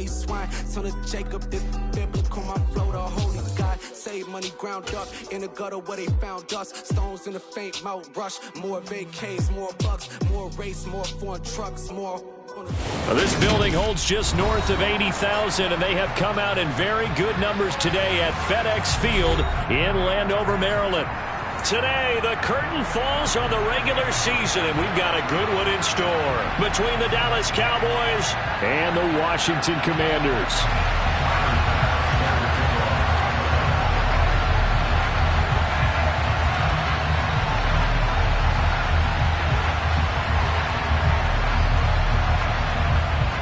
holy swine. Son of Jacob, this biblical, my flow, the holy God. Save money ground up in the gutter where they found us. Stones in the faint Mount Rush. More vacays, more bucks, more race, more foreign trucks, more. Well, this building holds just north of 80,000, and they have come out in very good numbers today at FedEx Field in Landover, Maryland. Today, the curtain falls on the regular season, and we've got a good one in store between the Dallas Cowboys and the Washington Commanders.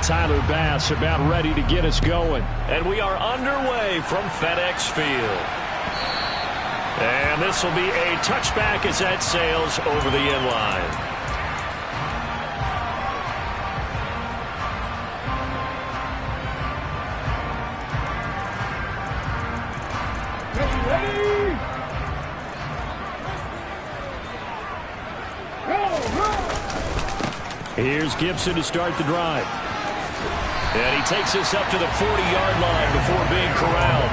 Tyler Bass about ready to get us going. And we are underway from FedEx Field. And this will be a touchback as that sails over the end line. Here's Gibson to start the drive. And he takes us up to the 40-yard line before being corralled.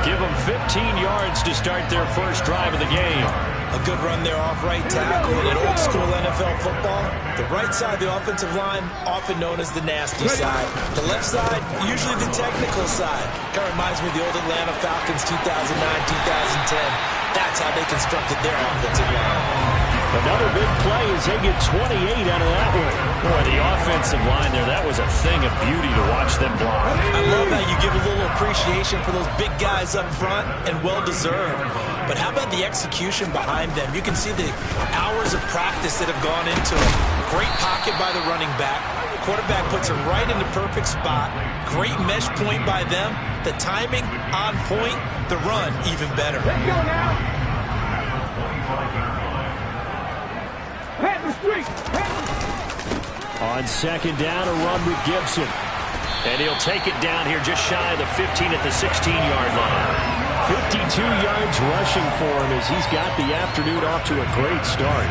Give them 15 yards to start their first drive of the game. A good run there off right tackle in old-school NFL football. The right side of the offensive line, often known as the nasty side. The left side, usually the technical side. Kind of reminds me of the old Atlanta Falcons 2009-2010. That's how they constructed their offensive line. Another big play as they get 28 out of that one. Boy, the offensive line there, that was a thing of beauty to watch them block. I love how you give a little appreciation for those big guys up front, and well-deserved. But how about the execution behind them? You can see the hours of practice that have gone into it. Great pocket by the running back. Quarterback puts it right in the perfect spot. Great mesh point by them. The timing on point. The run even better. Let's go now. On second down, a run with Gibson. And he'll take it down here just shy of the 15 at the 16-yard line. 52 yards rushing for him as he's got the afternoon off to a great start.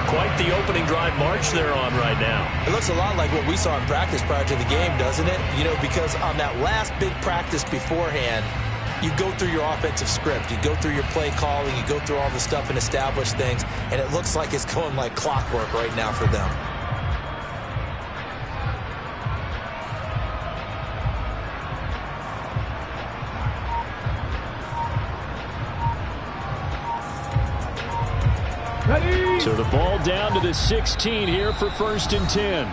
Quite the opening drive march they're on right now. It looks a lot like what we saw in practice prior to the game, doesn't it? You know, because on that last big practice beforehand, you go through your offensive script. You go through your play calling. You go through all the stuff and establish things. And it looks like it's going like clockwork right now for them. So the ball down to the 16 here for 1st and 10.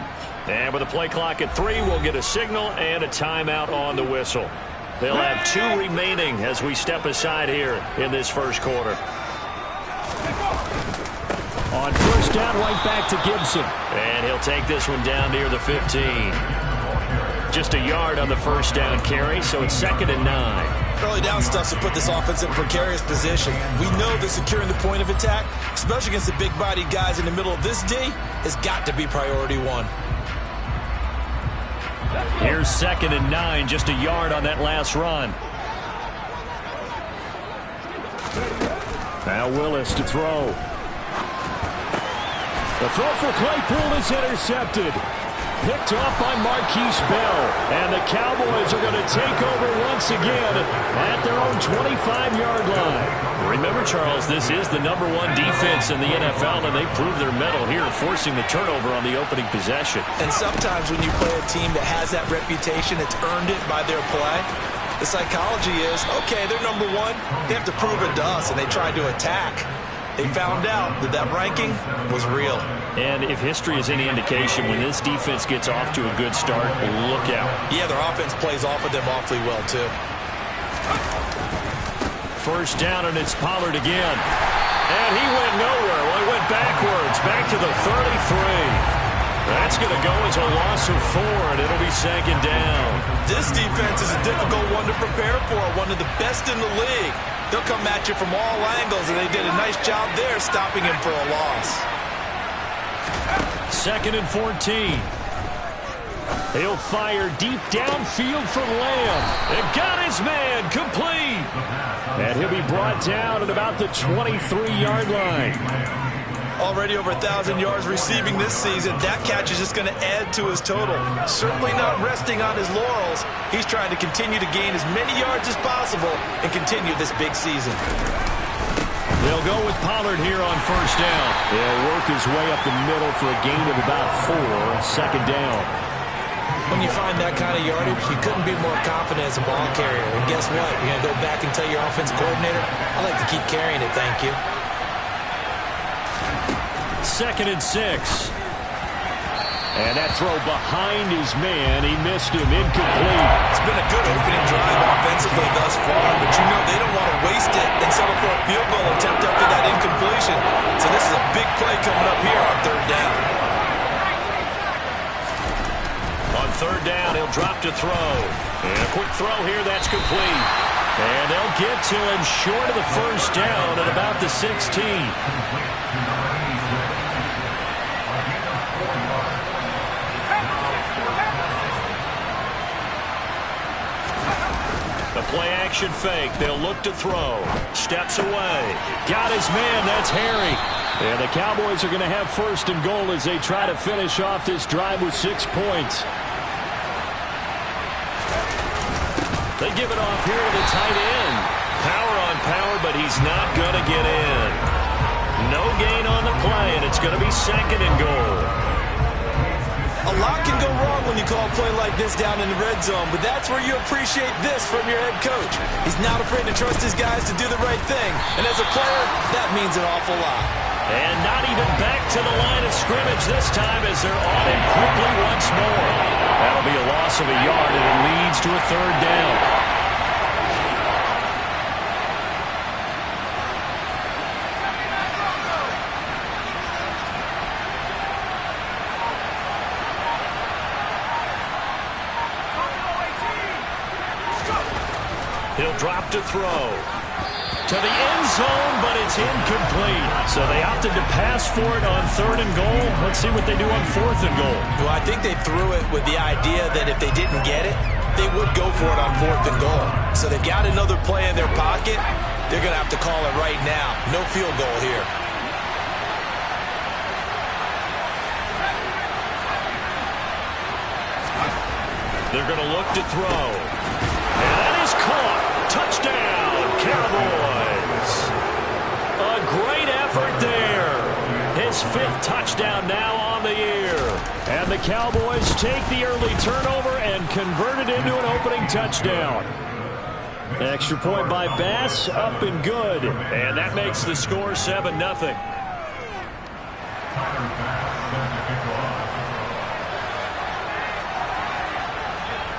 And with a play clock at 3, we'll get a signal and a timeout on the whistle. They'll have 2 remaining as we step aside here in this first quarter. On first down, right back to Gibson. And he'll take this one down near the 15. Just a yard on the first down carry, so it's 2nd and 9. Early down stuff to put this offense in a precarious position. We know that securing the point of attack, especially against the big-bodied guys in the middle of this D, has got to be priority 1. Here's 2nd and 9, just a yard on that last run. Now Willis to throw. The throw for Claypool is intercepted. Picked off by Marquise Bell. And the Cowboys are going to take over once again at their own 25-yard line. Remember, Charles, this is the #1 defense in the NFL, and they prove their mettle here, forcing the turnover on the opening possession. And sometimes when you play a team that has that reputation, it's earned it by their play. The psychology is, okay, they're #1. They have to prove it to us, and they tried to attack. They found out that that ranking was real. And if history is any indication, when this defense gets off to a good start, look out. Yeah, their offense plays off of them awfully well, too. First down, and it's Pollard again. And he went nowhere. Well, he went backwards, back to the 33. That's going to go as a loss of 4, and it'll be 2nd down. This defense is a difficult one to prepare for, one of the best in the league. They'll come at you from all angles, and they did a nice job there stopping him for a loss. 2nd and 14. He'll fire deep downfield for Lamb. And got his man complete. And he'll be brought down at about the 23-yard line. Already over 1,000 yards receiving this season. That catch is just going to add to his total. Certainly not resting on his laurels. He's trying to continue to gain as many yards as possible and continue this big season. They'll go with Pollard here on first down. He'll work his way up the middle for a gain of about 4, second down. When you find that kind of yardage, you couldn't be more confident as a ball carrier. And guess what? You're going to go back and tell your offensive coordinator, I like to keep carrying it, thank you. 2nd and 6. And that throw behind his man. He missed him. Incomplete. It's been a good opening drive offensively thus far, but you know they don't want to waste it and settle for a field goal attempt after that incompletion. So this is a big play coming up here on 3rd down. On 3rd down, he'll drop to throw. And a quick throw here, that's complete. And they'll get to him short of the first down at about the 16. The play-action fake. They'll look to throw. Steps away. Got his man. That's Harry. And the Cowboys are going to have 1st and goal as they try to finish off this drive with 6 points. They give it off here to the tight end. Power on power, but he's not going to get in. No gain on the play, and it's going to be 2nd and goal. A lot can go wrong when you call a play like this down in the red zone, but that's where you appreciate this from your head coach. He's not afraid to trust his guys to do the right thing, and as a player, that means an awful lot. And not even back to the line of scrimmage this time as they're on him quickly once more. That'll be a loss of a yard, and it leads to a 3rd down. He'll drop to throw. To the end zone, but it's incomplete. So they opted to pass for it on 3rd and goal. Let's see what they do on 4th and goal. Well, I think they threw it with the idea that if they didn't get it, they would go for it on 4th and goal. So they've got another play in their pocket. They're going to have to call it right now. No field goal here. They're going to look to throw. And that is caught. Touchdown, Cowboys. A great effort there. His 5th touchdown now on the year. And the Cowboys take the early turnover and convert it into an opening touchdown. Extra point by Bass, up and good. And that makes the score 7-0.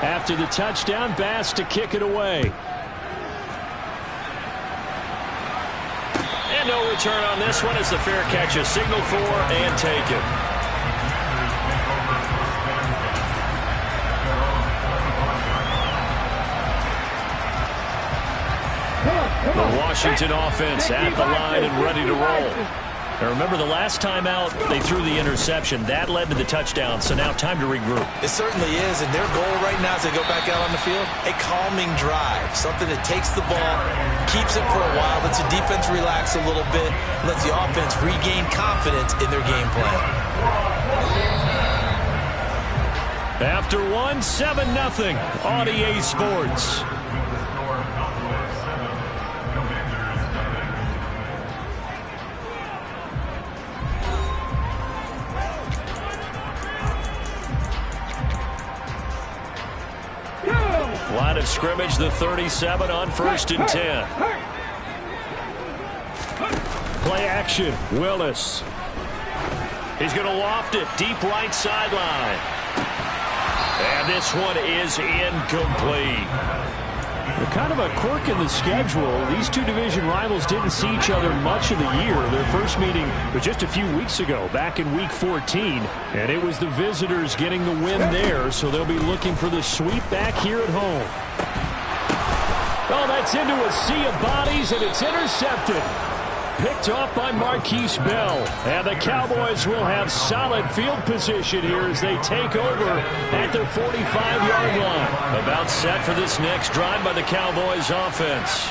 After the touchdown, Bass to kick it away. And no return on this one as the fair catch is signaled for and taken. The Washington offense at the line and ready to roll. Now remember, the last time out, they threw the interception. That led to the touchdown, so now time to regroup. It certainly is, and their goal right now as they go back out on the field, a calming drive, something that takes the ball, keeps it for a while, lets the defense relax a little bit, lets the offense regain confidence in their game plan. After 7-0 on EA Sports. Line of scrimmage, the 37 on 1st and 10. Play action, Willis. He's going to loft it, deep right sideline. And this one is incomplete. Kind of a quirk in the schedule. These two division rivals didn't see each other much of the year. Their first meeting was just a few weeks ago, back in Week 14. And it was the visitors getting the win there, so they'll be looking for the sweep back here at home. Oh, that's into a sea of bodies, and it's intercepted. Picked off by Marquise Bell. And the Cowboys will have solid field position here as they take over at their 45-yard line. About set for this next drive by the Cowboys offense.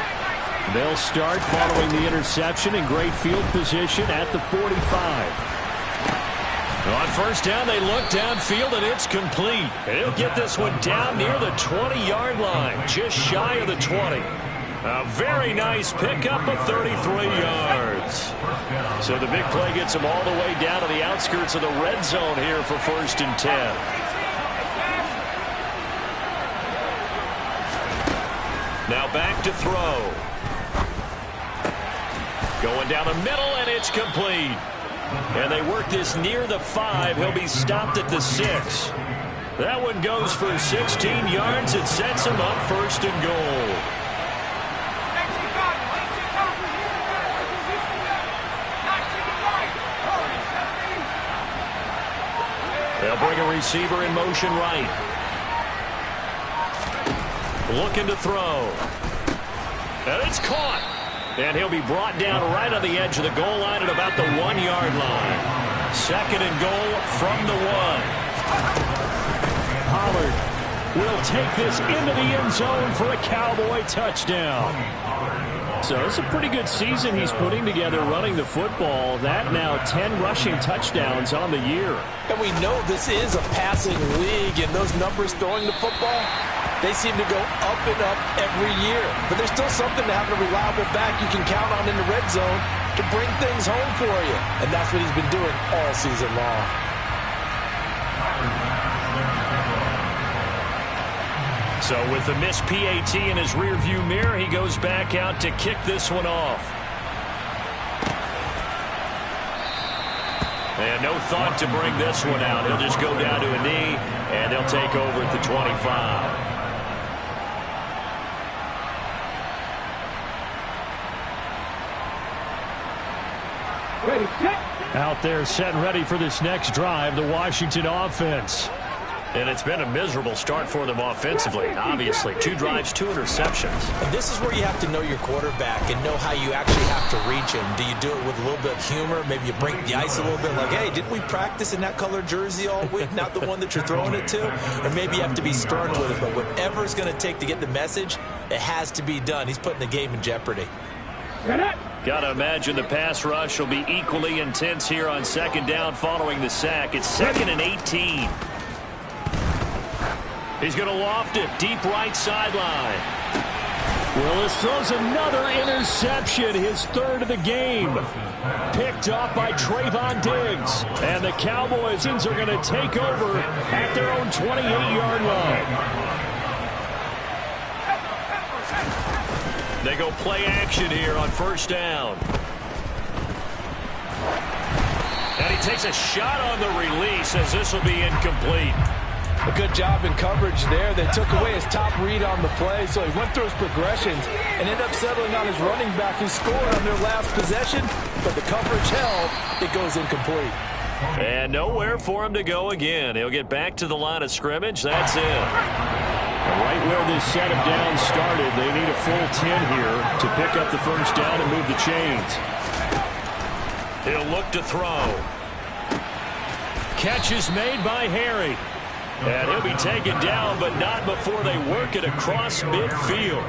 They'll start following the interception in great field position at the 45. On first down, they look downfield, and it's complete. He'll get this one down near the 20-yard line, just shy of the 20. A very nice pickup of 33 yards. So the big play gets him all the way down to the outskirts of the red zone here for 1st and 10. Now back to throw. Going down the middle, and it's complete. And they work this near the 5. He'll be stopped at the 6. That one goes for 16 yards. It sets him up 1st and goal. They'll bring a receiver in motion right. Looking to throw. And it's caught. And he'll be brought down right on the edge of the goal line at about the 1-yard line. 2nd and goal from the 1. Pollard will take this into the end zone for a Cowboy touchdown. So it's a pretty good season he's putting together running the football. That now 10 rushing touchdowns on the year. And we know this is a passing league, and those numbers throwing the football, they seem to go up and up every year. But there's still something to having a reliable back you can count on in the red zone to bring things home for you. And that's what he's been doing all season long. So with the missed PAT in his rearview mirror, he goes back out to kick this one off. And no thought to bring this one out. He'll just go down to a knee, and they'll take over at the 25. Out there set and ready for this next drive, the Washington offense. And it's been a miserable start for them offensively, obviously. 2 drives, 2 interceptions. And this is where you have to know your quarterback and know how you actually have to reach him. Do you do it with a little bit of humor? Maybe you break the ice a little bit like, hey, didn't we practice in that color jersey all week? Not the one that you're throwing it to? Or maybe you have to be stern with it. But whatever it's going to take to get the message, it has to be done. He's putting the game in jeopardy. Got to imagine the pass rush will be equally intense here on 2nd down following the sack. It's 2nd and 18. He's going to loft it deep right sideline. Willis throws another interception, his 3rd of the game. Picked off by Trayvon Diggs. And the Cowboys are going to take over at their own 28-yard line. They go play action here on 1st down. And he takes a shot on the release as this will be incomplete. A good job in coverage there. They took away his top read on the play, so he went through his progressions and ended up settling on his running back who scored on their last possession, but the coverage held. It goes incomplete. And nowhere for him to go again. He'll get back to the line of scrimmage. That's it. Right where this set of downs started, they need a full 10 here to pick up the 1st down and move the chains. He'll look to throw. Catch is made by Harry. And he'll be taken down, but not before they work it across midfield.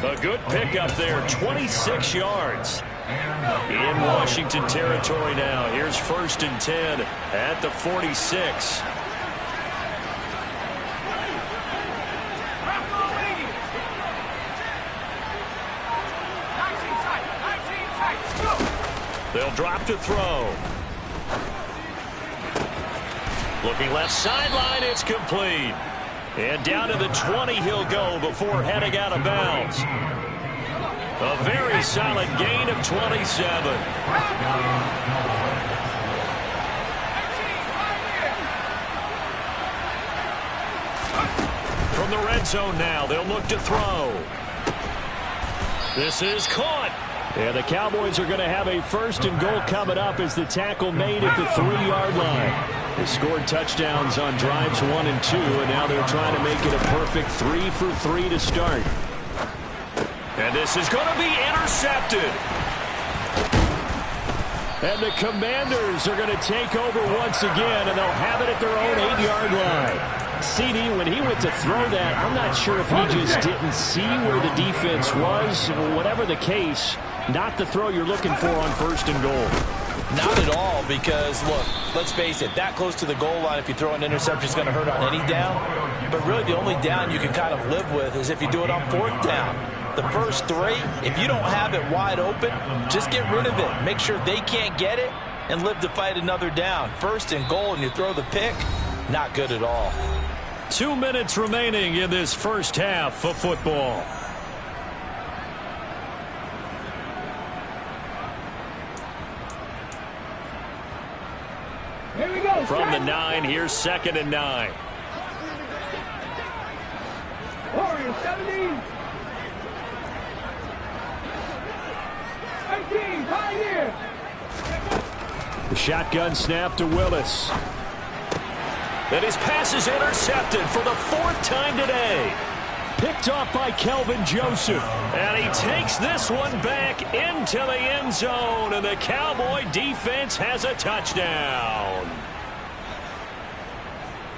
A good pickup there, 26 yards. In Washington territory now. Here's 1st and 10 at the 46. They'll drop to throw. Looking left sideline, it's complete. And down to the 20 he'll go before heading out of bounds. A very solid gain of 27. From the red zone now, they'll look to throw. This is caught. And the Cowboys are going to have a 1st and goal coming up as the tackle made at the 3-yard line. They scored touchdowns on drives 1 and 2, and now they're trying to make it a perfect 3 for 3 to start. And this is going to be intercepted. And the Commanders are going to take over once again, and they'll have it at their own 8-yard line. CD, when he went to throw that, I'm not sure if he just didn't see where the defense was. Whatever the case, not the throw you're looking for on 1st and goal. Not at all, because, look, let's face it, that close to the goal line, if you throw an interception, is going to hurt on any down. But really, the only down you can kind of live with is if you do it on 4th down. The first 3, if you don't have it wide open, just get rid of it. Make sure they can't get it and live to fight another down. 1st and goal, and you throw the pick, not good at all. 2 minutes remaining in this first half of football. Here we go. From the 9, here's 2nd and 9. Warriors 17. 18, Pioneer. The shotgun snap to Willis. And his pass is intercepted for the 4th time today. Picked off by Kelvin Joseph. And he takes this one back into the end zone. And the Cowboy defense has a touchdown.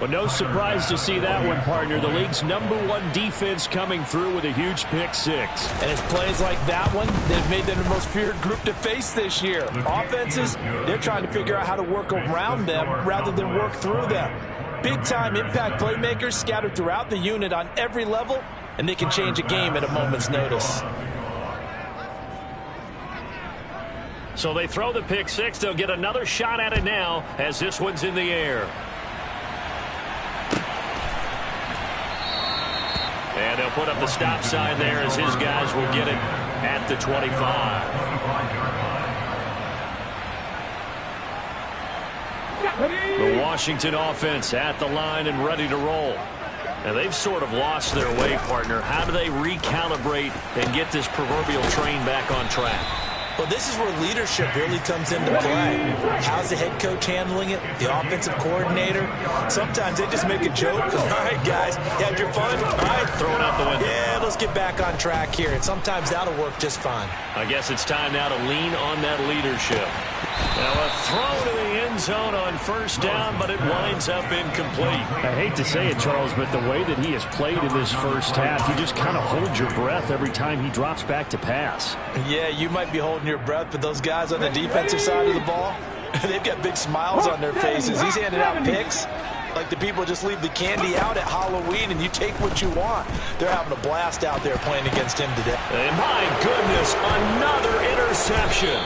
Well, no surprise to see that one, partner. The league's #1 defense coming through with a huge pick 6. And it's plays like that one that have made them the most feared group to face this year. Offenses, they're trying to figure out how to work around them rather than work through them. Big-time impact playmakers scattered throughout the unit on every level, and they can change a game at a moment's notice. So they throw the pick 6. They'll get another shot at it now as this one's in the air. And they'll put up the stop sign there as his guys will get it at the 25. The Washington offense at the line and ready to roll. And they've sort of lost their way, partner. How do they recalibrate and get this proverbial train back on track? Well, this is where leadership really comes into play. How's the head coach handling it? The offensive coordinator? Sometimes they just make a joke. All right, guys, you had your fun? All right, throw it out the window. Yeah, let's get back on track here. And sometimes that'll work just fine. I guess it's time now to lean on that leadership. Now a throw to the end zone on 1st down, but it winds up incomplete. I hate to say it, Charles, but the way that he has played in this first half, you just kind of hold your breath every time he drops back to pass. Yeah, you might be holding your breath, but those guys on the defensive side of the ball, they've got big smiles on their faces. He's handing out picks like the people just leave the candy out at Halloween and you take what you want. They're having a blast out there playing against him today. And my goodness, another interception.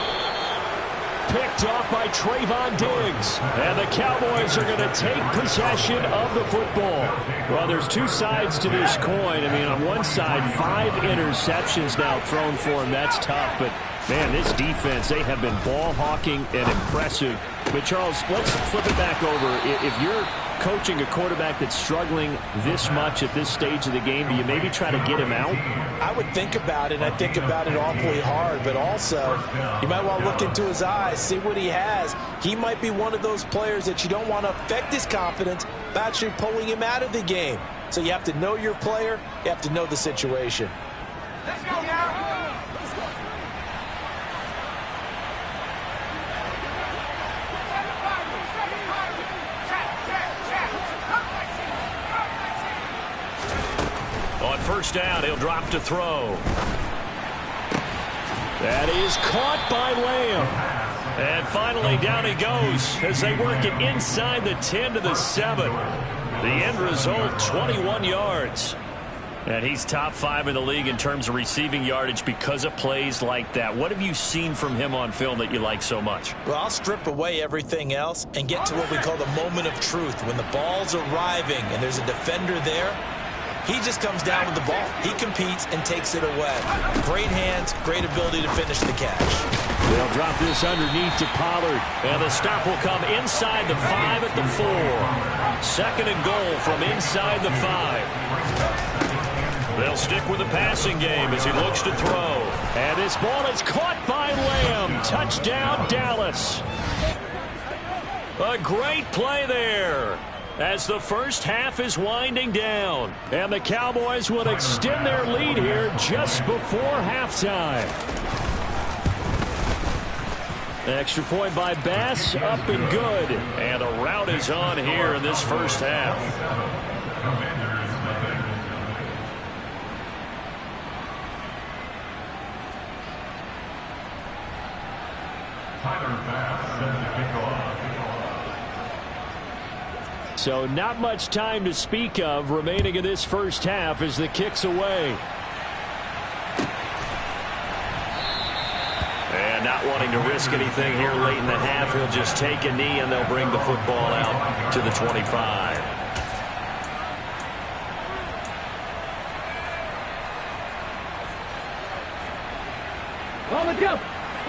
Picked off by Trayvon Diggs. And the Cowboys are going to take possession of the football. Well, there's 2 sides to this coin. I mean, on one side, 5 interceptions now thrown for him. That's tough. But, man, this defense, they have been ball hawking and impressive. But, Charles, let's flip it back over. If you're coaching a quarterback that's struggling this much at this stage of the game, do you maybe try to get him out? I would think about it. I think about it awfully hard, but also you might want to look into his eyes, see what he has. He might be one of those players that you don't want to affect his confidence by actually pulling him out of the game. So you have to know your player. You have to know the situation. Let's go now. On 1st down, he'll drop to throw. That is caught by Lamb. And finally, down he goes as they work it inside the 10 to the 7. The end result, 21 yards. And he's top 5 in the league in terms of receiving yardage because of plays like that. What have you seen from him on film that you like so much? Well, I'll strip away everything else and get to what we call the moment of truth. When the ball's arriving and there's a defender there, he just comes down with the ball. He competes and takes it away. Great hands, great ability to finish the catch. They'll drop this underneath to Pollard. And the stop will come inside the 5 at the 4. 2nd and goal from inside the 5. They'll stick with the passing game as he looks to throw. And this ball is caught by Lamb. Touchdown, Dallas. A great play there as the first half is winding down. And the Cowboys will extend their lead here just before halftime. Extra point by Bass, up and good. And a rout is on here in this first half. So not much time to speak of remaining in this first half as the kick's away. And not wanting to risk anything here late in the half, he'll just take a knee and they'll bring the football out to the 25.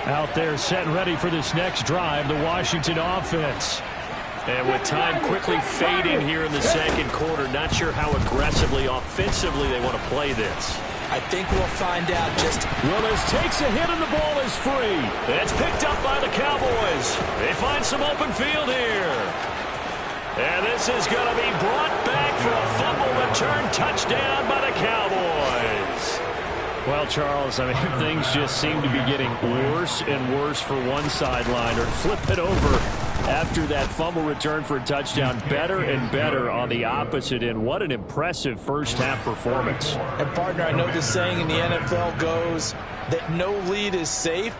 Out there set and ready for this next drive, the Washington offense. And with time quickly fading here in the second quarter, not sure how aggressively, offensively they want to play this. I think we'll find out just... Willis takes a hit and the ball is free. It's picked up by the Cowboys. They find some open field here. And this is going to be brought back for a fumble return touchdown by the Cowboys. Well, Charles, I mean, things just seem to be getting worse and worse for one sideline. Or flip it over after that fumble return for a touchdown. Better and better on the opposite end. What an impressive first-half performance. And, partner, I know the saying in the NFL goes that no lead is safe.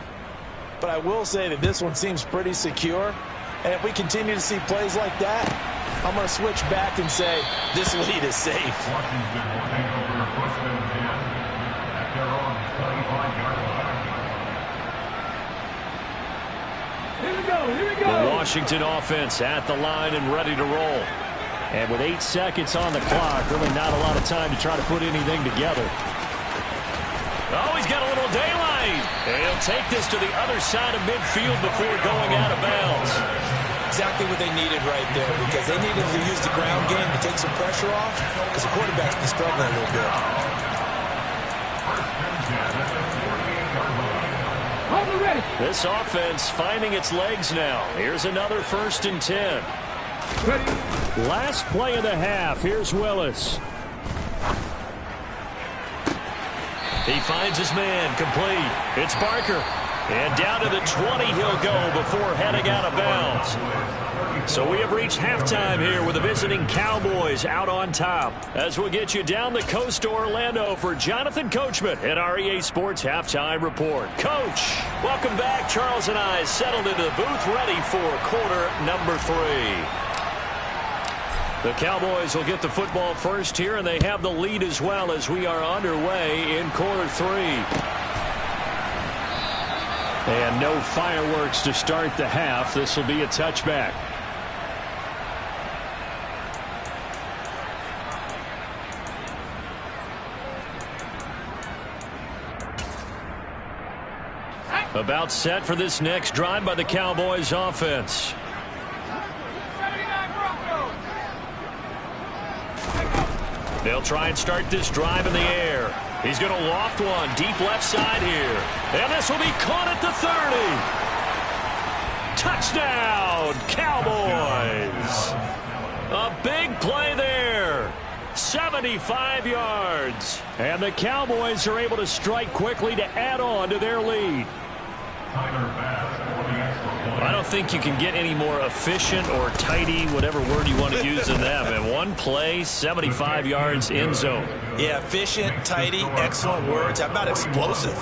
But I will say that this one seems pretty secure. And if we continue to see plays like that, I'm going to switch back and say this lead is safe. The Washington offense at the line and ready to roll. And with 8 seconds on the clock, really not a lot of time to try to put anything together. Oh, he's got a little daylight. And he'll take this to the other side of midfield before going out of bounds. Exactly what they needed right there, because they needed to use the ground game to take some pressure off, because the quarterback's been struggling a little bit. This offense finding its legs now. Here's another 1st and 10. Last play of the half. Here's Willis. He finds his man complete. It's Barker. And down to the 20 he'll go before heading out of bounds. So we have reached halftime here with the visiting Cowboys out on top. As we'll get you down the coast to Orlando for Jonathan Coachman at our EA Sports Halftime Report. Coach, welcome back. Charles and I settled into the booth ready for quarter number 3. The Cowboys will get the football first here, and they have the lead as well as we are underway in quarter 3. And no fireworks to start the half. This will be a touchback. About set for this next drive by the Cowboys offense. They'll try and start this drive in the air. He's going to loft one deep left side here. And this will be caught at the 30. Touchdown, Cowboys. A big play there. 75 yards. And the Cowboys are able to strike quickly to add on to their lead. I don't think you can get any more efficient or tidy, whatever word you want to use in that. And one play, 75 yards in zone. Yeah, efficient, tidy, excellent words. How about explosive?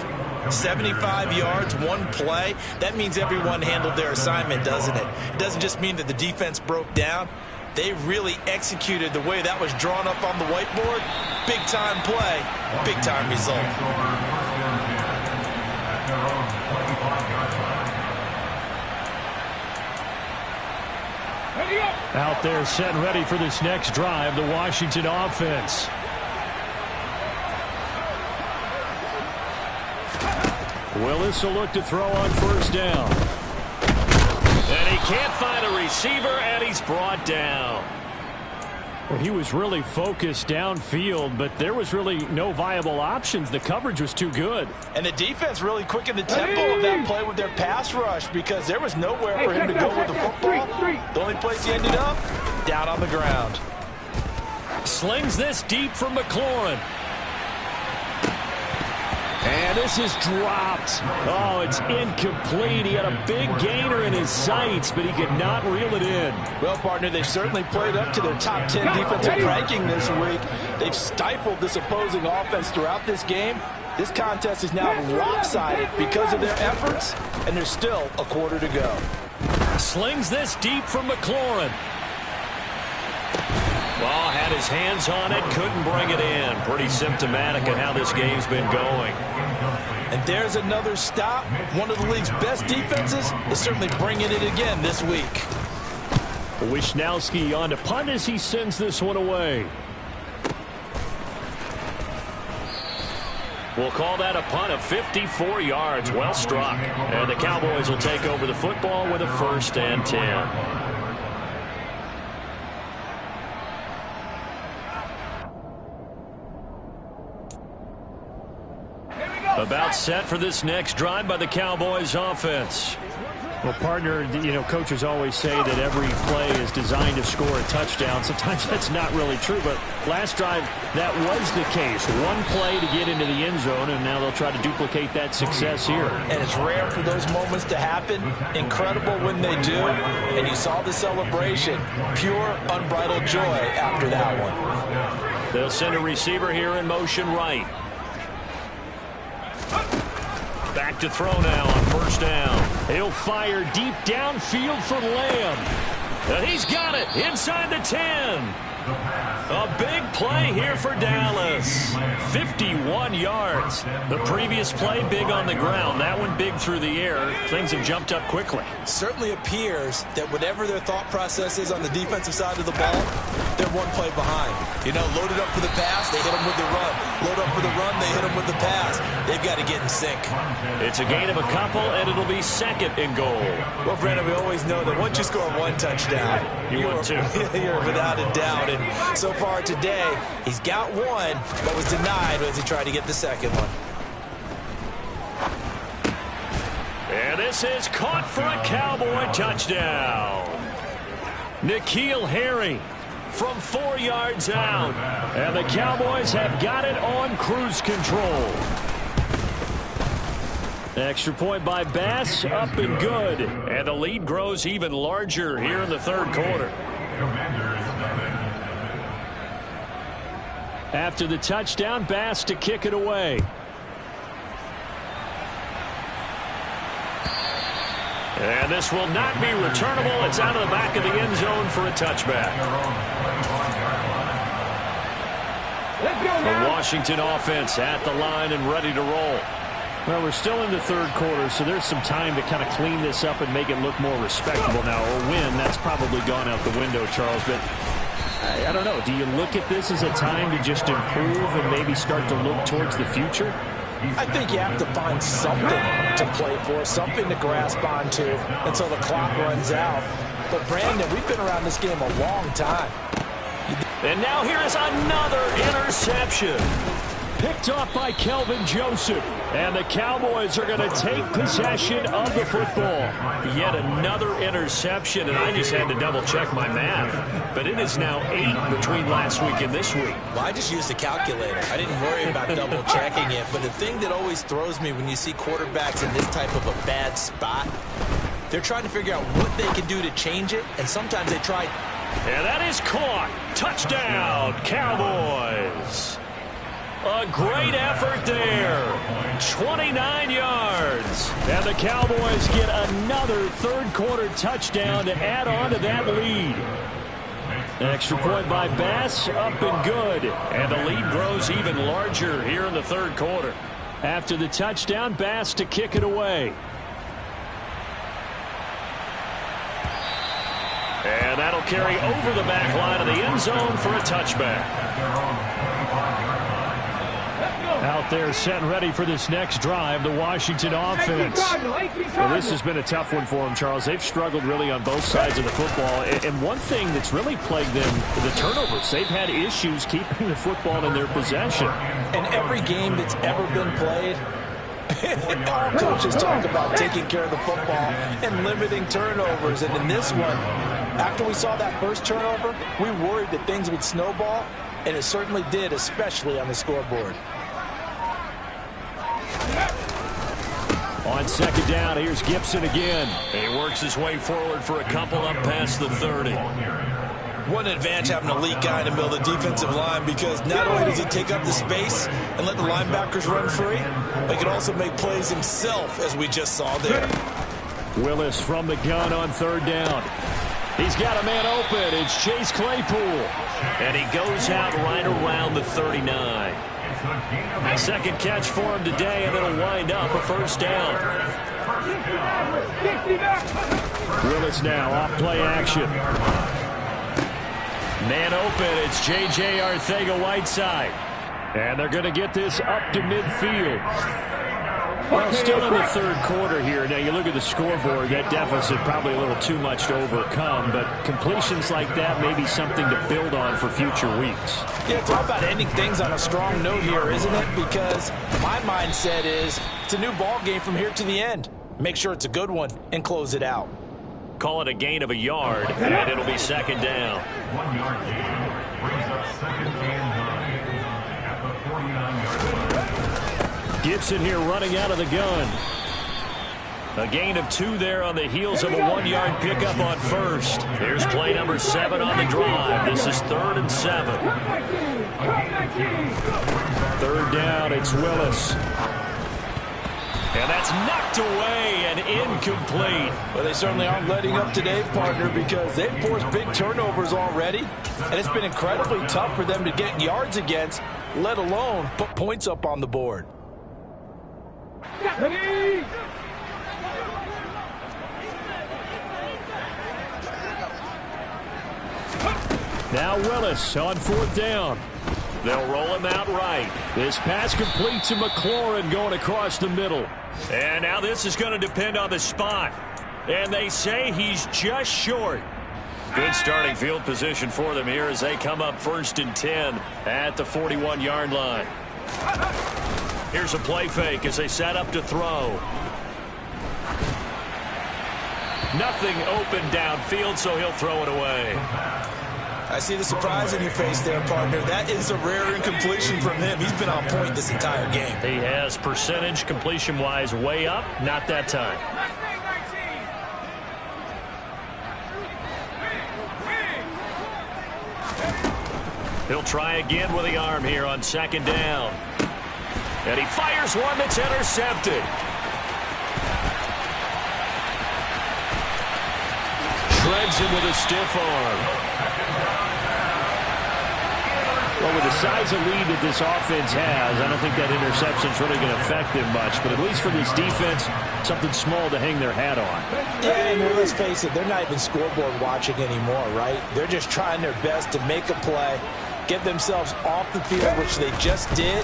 75 yards, one play. That means everyone handled their assignment, doesn't it? It doesn't just mean that the defense broke down. They really executed the way that was drawn up on the whiteboard. Big-time play, big-time result. Out there set and ready for this next drive, the Washington offense. Willis will look to throw on first down. And he can't find a receiver, and he's brought down. Well, he was really focused downfield, but there was really no viable options. The coverage was too good. And the defense really quickened the tempo of that play with their pass rush, because there was nowhere for him to go with the football. The only place he ended up, down on the ground. Slings this deep from McLaurin. And this is dropped. Oh, it's incomplete. He had a big gainer in his sights, but he could not reel it in. Well, partner, they've certainly played up to their top 10 defensive ranking this week. They've stifled this opposing offense throughout this game. This contest is now lopsided because of their efforts, and there's still a quarter to go. Slings this deep from McLaurin. Ball had his hands on it, couldn't bring it in. Pretty symptomatic of how this game's been going. And there's another stop. One of the league's best defenses is certainly bringing it again this week. Wisnowski on to punt as he sends this one away. We'll call that a punt of 54 yards. Well struck. And the Cowboys will take over the football with a 1st and 10. About set for this next drive by the Cowboys offense. Well, partner, coaches always say that every play is designed to score a touchdown. Sometimes that's not really true, but last drive, that was the case. One play to get into the end zone, and now they'll try to duplicate that success here. And it's rare for those moments to happen. Incredible when they do. And you saw the celebration. Pure, unbridled joy after that one. They'll send a receiver here in motion right. Back to throw now on 1st down. He'll fire deep downfield for Lamb. And he's got it inside the 10. A big play here for Dallas. 51 yards. The previous play big on the ground. That one big through the air. Things have jumped up quickly. Certainly appears that whatever their thought process is on the defensive side of the ball, they're one play behind. Loaded up for the pass, they hit them with the run. Load up for the run, they hit them with the pass. They've got to get in sync. It's a gain of a couple, and it'll be 2nd and goal. Well, Brandon, we always know that once you score one touchdown, you want two. You're without a doubt. And so far today, he's got one, but was denied as he tried to get the second one. And this is caught for a Cowboy touchdown. N'Keal Harry from 4 yards out. And the Cowboys have got it on cruise control. Extra point by Bass, up and good. And the lead grows even larger here in the 3rd quarter. After the touchdown, Bass to kick it away. And this will not be returnable. It's out of the back of the end zone for a touchback. The Washington offense at the line and ready to roll. Well, we're still in the 3rd quarter, so there's some time to kind of clean this up and make it look more respectable now. Or win, that's probably gone out the window, Charles. But I don't know. Do you look at this as a time to just improve and maybe start to look towards the future? I think you have to find something to play for, something to grasp onto until the clock runs out. But, Brandon, we've been around this game a long time. And now here is another interception. Picked off by Kelvin Joseph. And the Cowboys are going to take possession of the football. Yet another interception, and I just had to double-check my math. But it is now 8 between last week and this week. Well, I just used a calculator. I didn't worry about double-checking it. But the thing that always throws me when you see quarterbacks in this type of a bad spot, they're trying to figure out what they can do to change it, and sometimes they try. And that is caught. Touchdown, Cowboys. A great effort there. 29 yards. And the Cowboys get another 3rd quarter touchdown to add on to that lead. Extra point by Bass, up and good. And the lead grows even larger here in the 3rd quarter. After the touchdown, Bass to kick it away. And that'll carry over the back line of the end zone for a touchback. Out there set and ready for this next drive, the Washington offense. Well, this has been a tough one for them, Charles. They've struggled really on both sides of the football. And one thing that's really plagued them, the turnovers. They've had issues keeping the football in their possession. In every game that's ever been played, our coaches talk about taking care of the football and limiting turnovers. And in this one, after we saw that first turnover, we worried that things would snowball, and it certainly did, especially on the scoreboard. On second down, here's Gibson again. He works his way forward for a couple up past the 30. What an advantage having an elite guy in the middle of the defensive line, because not only does he take up the space and let the linebackers run free, but he can also make plays himself, as we just saw there. Willis from the gun on third down. He's got a man open. It's Chase Claypool. And he goes out right around the 39. Second catch for him today, and it'll wind up a first down. Willis now off play action. Man open. It's J.J. Arcega-Whiteside. And they're going to get this up to midfield. Well, still in the third quarter here. Now, you look at the scoreboard, that deficit probably a little too much to overcome, but completions like that may be something to build on for future weeks. Yeah, it's all about ending things on a strong note here, isn't it? Because my mindset is it's a new ball game from here to the end. Make sure it's a good one and close it out. Call it a gain of a yard, and it'll be second down. 1 yard gain brings up second and 9 at the 49-yard line. Gibson here running out of the gun. A gain of 2 there on the heels of a 1-yard pickup on first. Here's play number 7 on the drive. This is 3rd and 7. Third down, it's Willis. And that's knocked away and incomplete. Well, they certainly aren't letting up today, partner, because they've forced big turnovers already. And it's been incredibly tough for them to get yards against, let alone put points up on the board. Now Willis on 4th down. They'll roll him out right. This pass complete to McLaurin going across the middle. And now this is going to depend on the spot. And they say he's just short. Good starting field position for them here as they come up 1st and 10 at the 41-yard line. Here's a play fake as they set up to throw. Nothing open downfield, so he'll throw it away. I see the surprise in your face there, partner. That is a rare incompletion from him. He's been on point this entire game. He has percentage completion-wise way up. Not that time. He'll try again with the arm here on 2nd down. And he fires one that's intercepted. Shreds him with a stiff arm. Well, with the size of lead that this offense has, I don't think that interception's really going to affect them much. But at least for this defense, something small to hang their hat on. Yeah, and let's face it, they're not even scoreboard watching anymore, right? They're just trying their best to make a play, get themselves off the field, which they just did,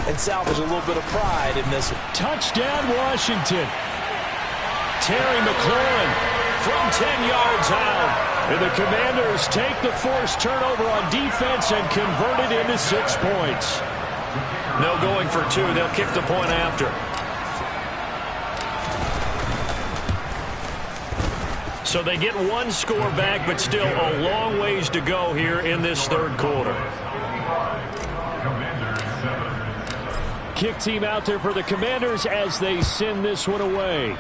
and salvage a little bit of pride in this one. Touchdown, Washington. Terry McLaurin from 10 yards out. And the Commanders take the forced turnover on defense and convert it into 6 points. No going for 2. They'll kick the point after. So they get 1 score back, but still a long ways to go here in this 3rd quarter. Kick team out there for the Commanders as they send this one away.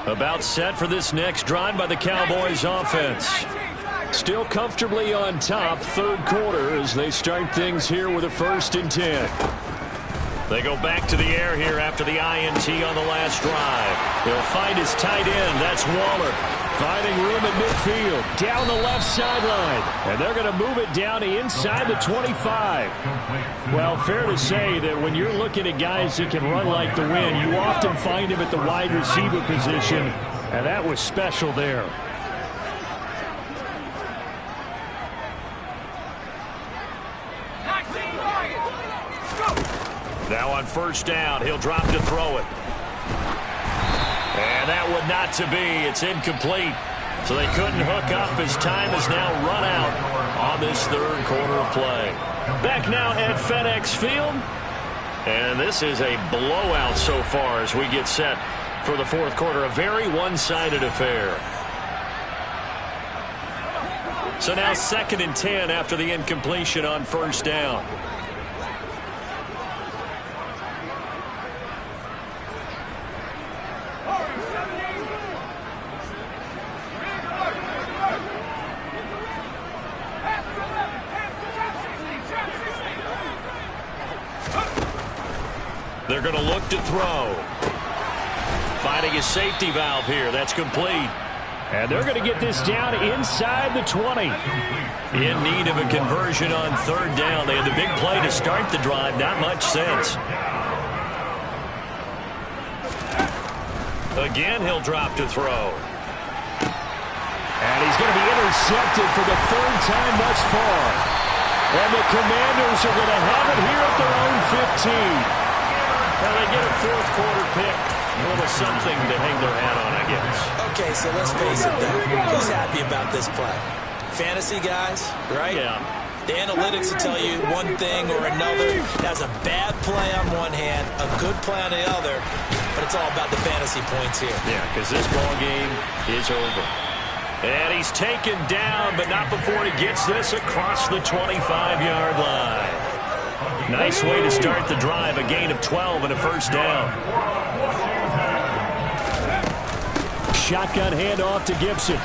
About set for this next drive by the Cowboys offense. Still comfortably on top, 3rd quarter as they start things here with a 1st and 10. They go back to the air here after the INT on the last drive. They'll find his tight end. That's Waller. Finding room at midfield. Down the left sideline. And they're going to move it down to inside the 25. Well, fair to say that when you're looking at guys that can run like the wind, you often find him at the wide receiver position. And that was special there. Now on 1st down, he'll drop to throw it. And that would not to be. It's incomplete. So they couldn't hook up as time has now run out on this third quarter of play. Back now at FedEx Field. And this is a blowout so far as we get set for the fourth quarter. A very one-sided affair. So now 2nd and 10 after the incompletion on first down. They're going to look to throw. Finding a safety valve here. That's complete. And they're going to get this down inside the 20. In need of a conversion on third down. They had the big play to start the drive. Not much sense. Again, he'll drop to throw. And he's going to be intercepted for the third time thus far. And the Commanders are going to have it here at their own 15. Well, they get a fourth quarter pick. A little something to hang their hat on, I guess. Okay, so let's face it, though. Who's happy about this play? Fantasy guys, right? Yeah. The analytics will tell you one thing or another. That's a bad play on one hand, a good play on the other, but it's all about the fantasy points here. Yeah, because this ball game is over. And he's taken down, but not before he gets this across the 25-yard line. Nice way to start the drive, a gain of 12 and a first down. Shotgun handoff to Gibson.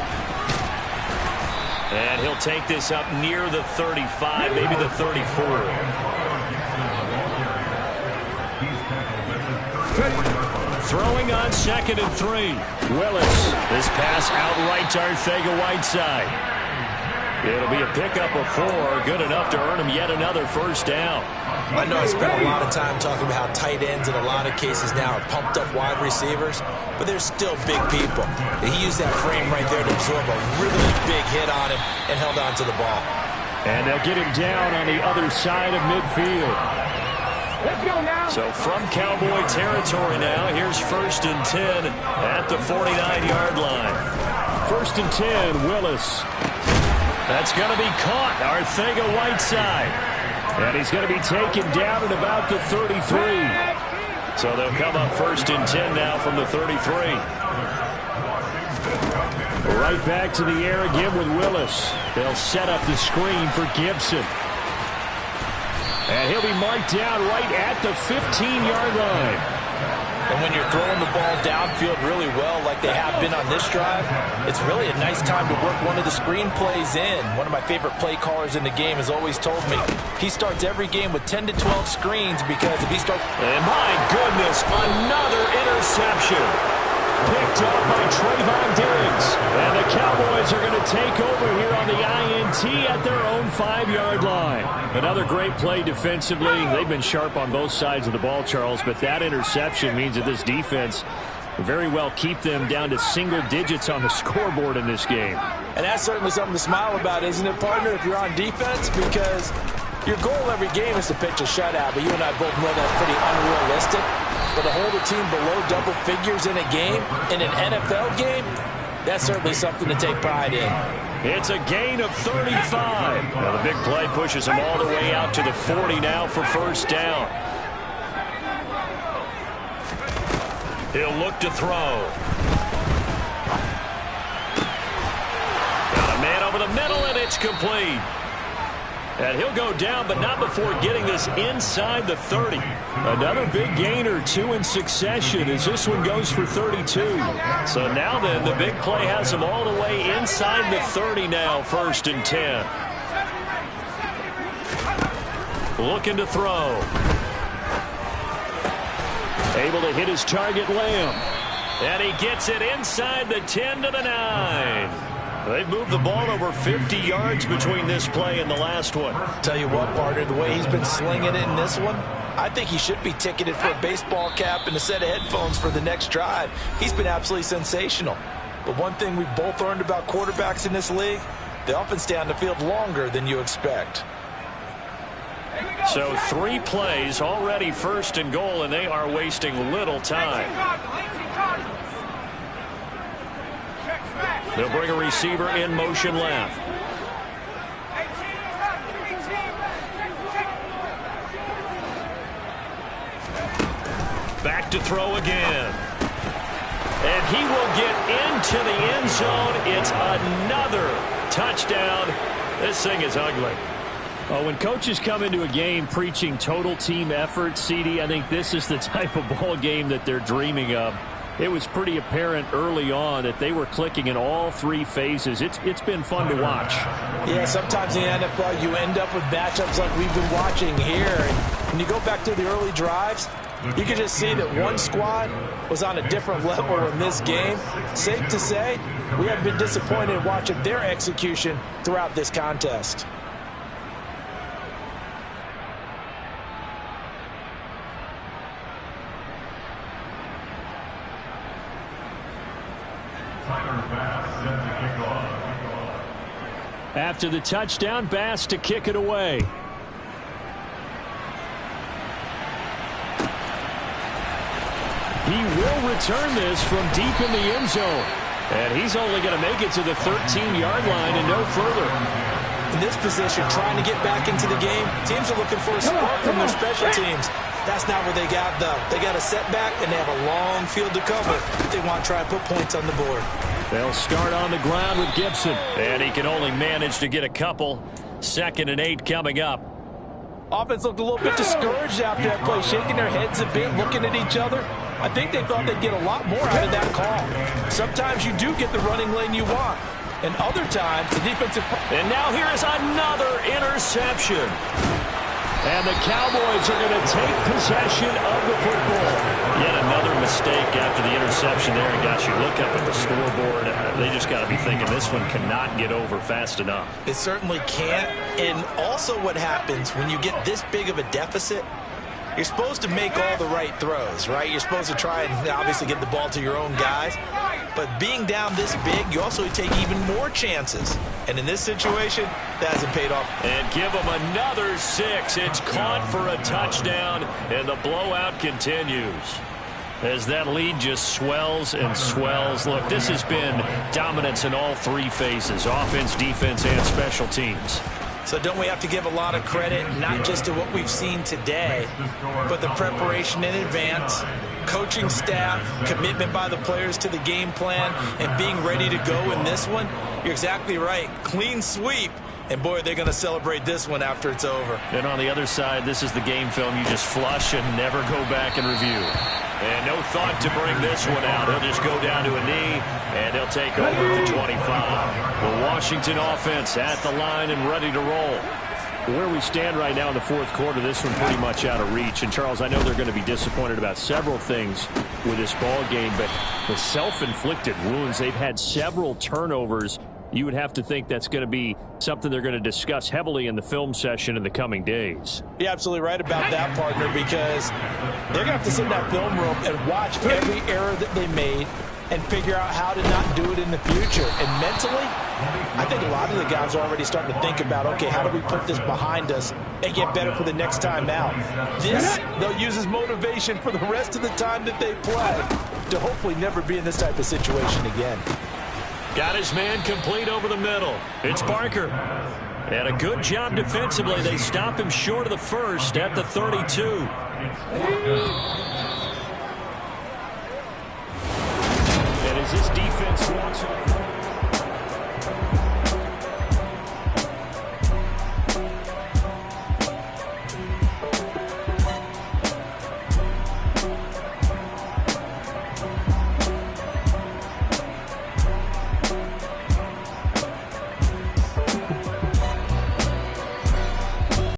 And he'll take this up near the 35, maybe the 34. Throwing on 2nd and 3. Willis. This pass outright to Arcega-Whiteside. It'll be a pickup of 4, good enough to earn him yet another first down. I know I spent a lot of time talking about how tight ends in a lot of cases now are pumped up wide receivers, but they're still big people. He used that frame right there to absorb a really big hit on him and held on to the ball. And they'll get him down on the other side of midfield. Let's go now. So from Cowboy territory now, here's 1st and 10 at the 49-yard line. 1st and 10, Willis. That's going to be caught. Arcega-Whiteside. And he's going to be taken down at about the 33. So they'll come up 1st and 10 now from the 33. Right back to the air again with Willis. They'll set up the screen for Gibson. And he'll be marked down right at the 15-yard line. And when you're throwing the ball downfield really well like they have been on this drive, it's really a nice time to work one of the screen plays in. One of my favorite play callers in the game has always told me he starts every game with 10 to 12 screens because if he starts... And my goodness, another interception. Picked up by Trayvon Diggs. And the Cowboys are going to take over here on the INT at their own 5-yard line. Another great play defensively. They've been sharp on both sides of the ball, Charles, but that interception means that this defense very well keep them down to single digits on the scoreboard in this game. And that's certainly something to smile about, isn't it, partner, if you're on defense? Because your goal every game is to pitch a shutout, but you and I both know that's pretty unrealistic. But to hold a team below double figures in a game, in an NFL game, that's certainly something to take pride in. It's a gain of 35. Now the big play pushes him all the way out to the 40 now for first down. He'll look to throw. Got a man over the middle, and it's complete. And he'll go down, but not before getting this inside the 30. Another big gainer, 2 in succession, as this one goes for 32. So now then, the big play has him all the way inside the 30 now, 1st and 10. Looking to throw. Able to hit his target, Lamb. And he gets it inside the 10 to the 9. They've moved the ball over 50 yards between this play and the last one. Tell you what, partner, the way he's been slinging it in this one, I think he should be ticketed for a baseball cap and a set of headphones for the next drive. He's been absolutely sensational. But one thing we've both learned about quarterbacks in this league, they often stay on the field longer than you expect. So 3 plays, already 1st and goal, and they are wasting little time. They'll bring a receiver in motion left. Back to throw again. And he will get into the end zone. It's another touchdown. This thing is ugly. When coaches come into a game preaching total team effort, CD, I think this is the type of ball game that they're dreaming of. It was pretty apparent early on that they were clicking in all three phases. It's been fun to watch. Yeah, sometimes in the NFL you end up with matchups like we've been watching here. And when you go back to the early drives, you can just see that one squad was on a different level in this game. Safe to say, we have been disappointed watching their execution throughout this contest. After the touchdown, Bass to kick it away. He will return this from deep in the end zone. And he's only going to make it to the 13-yard line and no further. In this position, trying to get back into the game, teams are looking for a spark from their special teams. That's not where they got, though. They got a setback, and they have a long field to cover. They want to try and put points on the board. They'll start on the ground with Gibson. And he can only manage to get a couple. 2nd and 8 coming up. Offense looked a little bit discouraged after that play, shaking their heads a bit, looking at each other. I think they thought they'd get a lot more out of that call. Sometimes you do get the running lane you want, and other times the defensive... And now here is another interception. And the Cowboys are going to take possession of the football. Yet another mistake after the interception there. And gosh, you look up at the scoreboard, they just got to be thinking this one cannot get over fast enough. It certainly can't. And also what happens when you get this big of a deficit, you're supposed to make all the right throws, right? You're supposed to try and obviously get the ball to your own guys. But being down this big, you also take even more chances. And in this situation, that hasn't paid off. And give them another 6. It's caught for a touchdown, and the blowout continues. As that lead just swells and swells. Look, this has been dominance in all three phases, offense, defense, and special teams. So don't we have to give a lot of credit, not just to what we've seen today, but the preparation in advance, coaching staff, commitment by the players to the game plan, and being ready to go in this one? You're exactly right. Clean sweep. And, boy, they're going to celebrate this one after it's over. And on the other side, this is the game film you just flush and never go back and review. And no thought to bring this one out. He'll just go down to a knee, and he'll take over at the 25. The Washington offense at the line and ready to roll. Where we stand right now in the fourth quarter, this one pretty much out of reach. And, Charles, I know they're going to be disappointed about several things with this ball game, but the self-inflicted wounds, they've had several turnovers. You would have to think that's going to be something they're going to discuss heavily in the film session in the coming days. You're absolutely right about that, partner, because they're going to have to sit in that film room and watch every error that they made and figure out how to not do it in the future. And mentally, I think a lot of the guys are already starting to think about, okay, how do we put this behind us and get better for the next time out? This, they'll use as motivation for the rest of the time that they play to hopefully never be in this type of situation again. Got his man complete over the middle. It's Parker. And a good job defensively. They stop him short of the first at the 32.